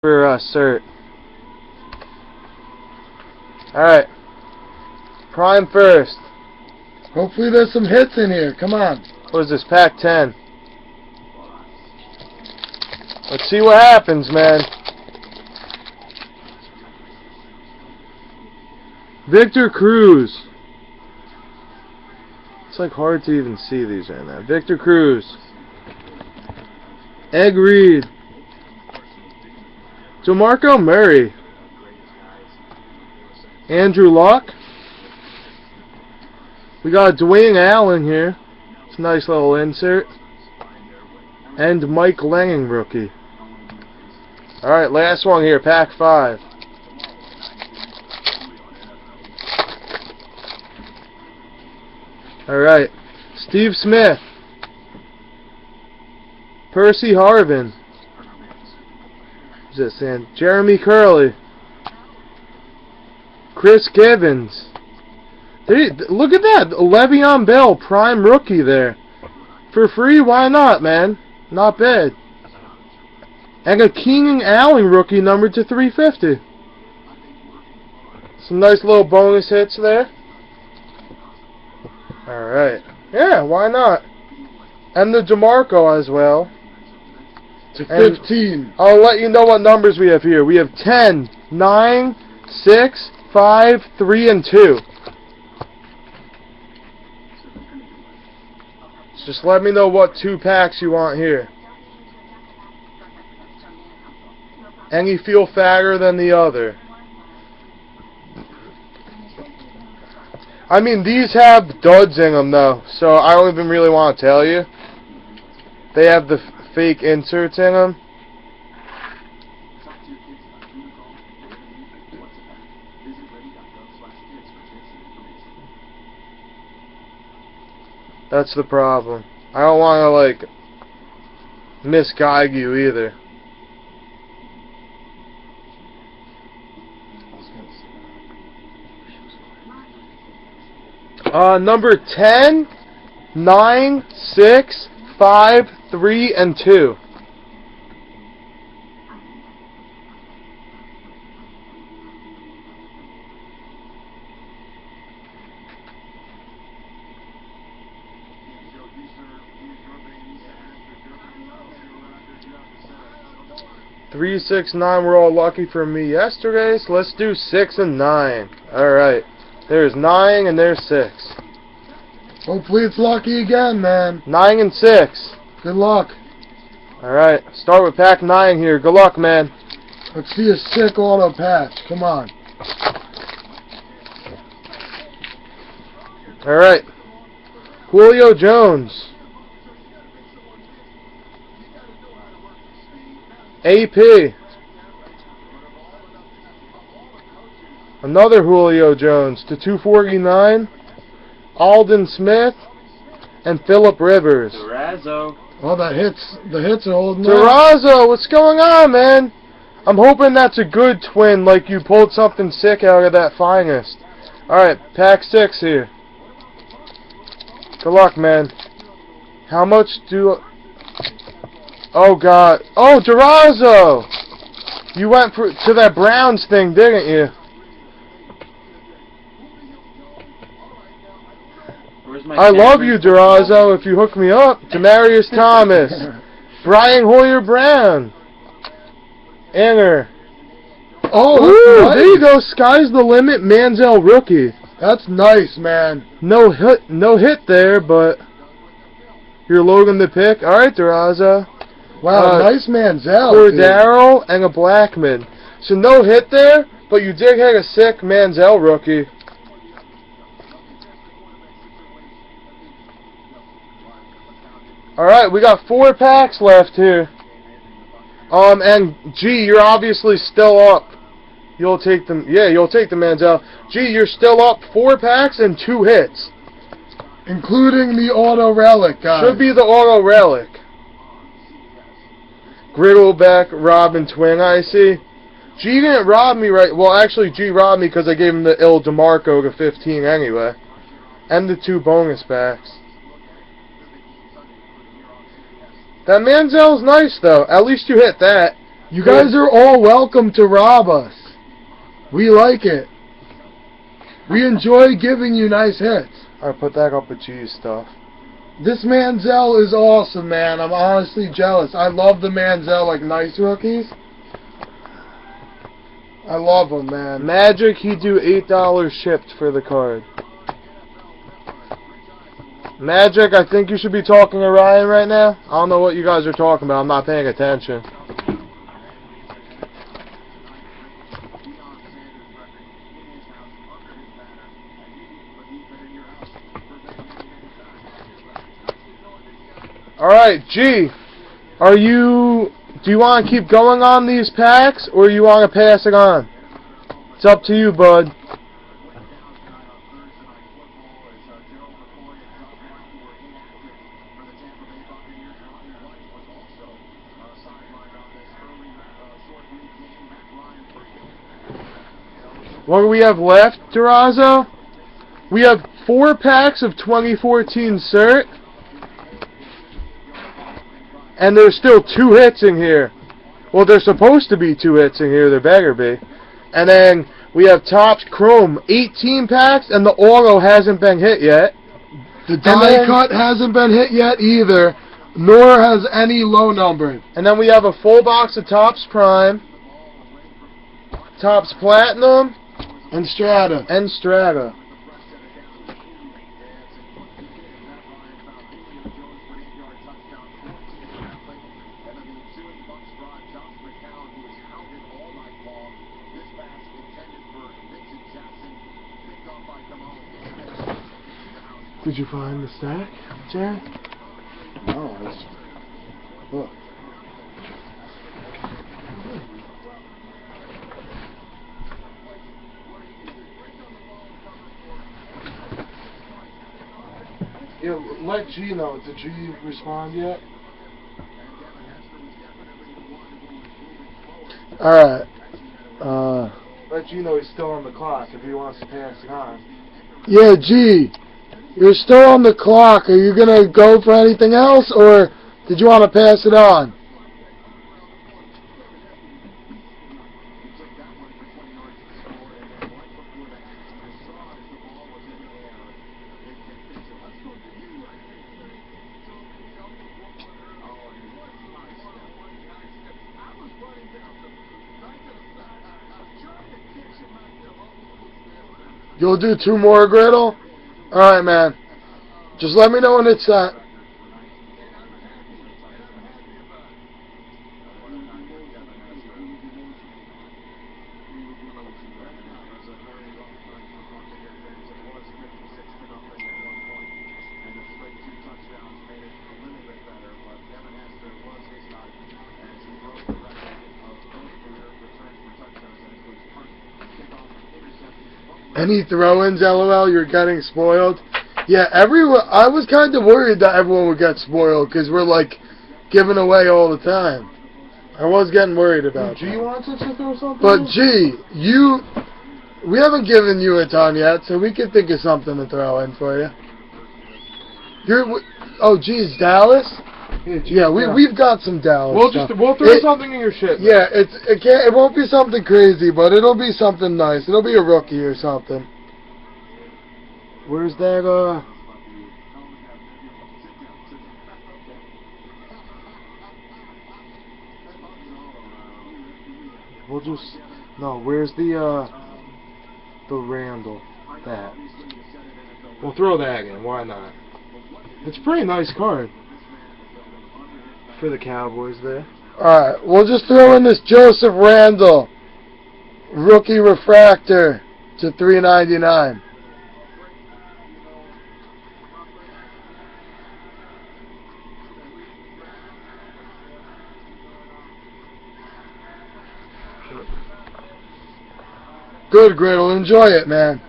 for cert. Alright. Prime first. Hopefully there's some hits in here. Come on. What is this? Pack 10. Let's see what happens, man. Victor Cruz. It's like hard to even see these right now. Victor Cruz. Egg Reed. DeMarco Murray. Andrew Luck. We got Dwayne Allen here. It's a nice little insert. And Mike Lange, rookie. Alright, last one here, pack 5. Alright, Steve Smith. Percy Harvin. Who's this, and Jeremy Curley. Chris Givens. Look at that, Le'Veon Bell, prime rookie there. For free, why not, man? Not bad. And a Keenan Allen rookie numbered to 350. Some nice little bonus hits there. Alright. Yeah, why not? And the DeMarco as well. To 15. And I'll let you know what numbers we have here. We have 10, 9, 6, 5, 3, and 2. Just let me know what 2 packs you want here. Any feel fatter than the other. I mean, these have duds in them though, so I don't even really want to tell you. They have the fake inserts in them. That's the problem. I don't want to, like, misguide you either. Number 10, 9, 6, 5, 3, and 2. Three, 6, 9 were all lucky for me yesterday, so let's do 6 and 9. Alright. There's 9 and there's 6. Hopefully it's lucky again, man. 9 and 6. Good luck. Alright, start with pack 9 here. Good luck, man. Let's see a sick auto patch. Come on. Alright. Julio Jones. AP. Another Julio Jones to 249. Alden Smith and Phillip Rivers. Durazo. Oh, the hits are holding up. Durazo, what's going on, man? I'm hoping that's a good twin, like you pulled something sick out of that finest. Alright, pack 6 here. Good luck, man. How much do... Oh, God. Oh, Durazo! You went to that Browns thing, didn't you? I love you, Durazo, if you hook me up. Demarius Thomas. Brian Hoyer Brown. Inner. Oh, ooh, nice. There you go. Sky's the limit. Manziel rookie. That's nice, man. No hit there, but you're Logan the pick. All right, Durazo. Wow, nice Manziel. Cordero and a Blackman. So no hit there, but you did hit a sick Manziel rookie. Alright, we got 4 packs left here. And G, you're obviously still up. You'll take them. Yeah, you'll take the Manziel. G, you're still up 4 packs and 2 hits. Including the auto relic, guys. Should be the auto relic. Griddleback, Robin Twin, I see. G didn't rob me right. Well, actually, G robbed me because I gave him the Il DeMarco to 15 anyway. And the 2 bonus packs. That Manziel's nice, though. At least you hit that. You guys are all welcome to rob us. We like it. We enjoy giving you nice hits. Alright, put that up with G's stuff. This Manziel is awesome, man. I'm honestly jealous. I love the Manziel, like, nice rookies. I love them, man. Magic, he do $8 shipped for the card. Magic, I think you should be talking to Ryan right now. I don't know what you guys are talking about. I'm not paying attention. Alright, G, do you want to keep going on these packs, or you want to pass it on? It's up to you, bud. What do we have left, Durazo? We have 4 packs of 2014 cert. And there's still 2 hits in here. Well, there's supposed to be 2 hits in here. There better be. And then we have Topps Chrome 18 packs, and the auto hasn't been hit yet. The die cut hasn't been hit yet either, nor has any low numbered. And then we have a full box of Topps Prime, Topps Platinum, and Strata. And Strata. Did you find the stack, Jared? No, it's... Look. Yeah, let G know. Did G respond yet? Alright. Let G know he's still on the clock if he wants to pass it on. Yeah, G. You're still on the clock. Are you going to go for anything else, or did you want to pass it on? You'll do 2 more, Griddle? Alright, man. Just let me know when it's set. Any throw-ins, LOL? You're getting spoiled? Yeah, everyone. I was kind of worried that everyone would get spoiled because we're like giving away all the time. I was getting worried about G wants us to throw something? But G, we haven't given you a ton yet, so we could think of something to throw in for you. Oh, geez, Dallas? Yeah, we've got some Dallas. We'll throw something in your shit. Yeah, it won't be something crazy, but it'll be something nice. It'll be a rookie or something. Where's that? Where's the Randall? That. We'll throw that in. Why not? It's a pretty nice card for the Cowboys there. Alright, we'll just throw in this Joseph Randall rookie refractor to $3.99. Good, Griddle. Enjoy it, man.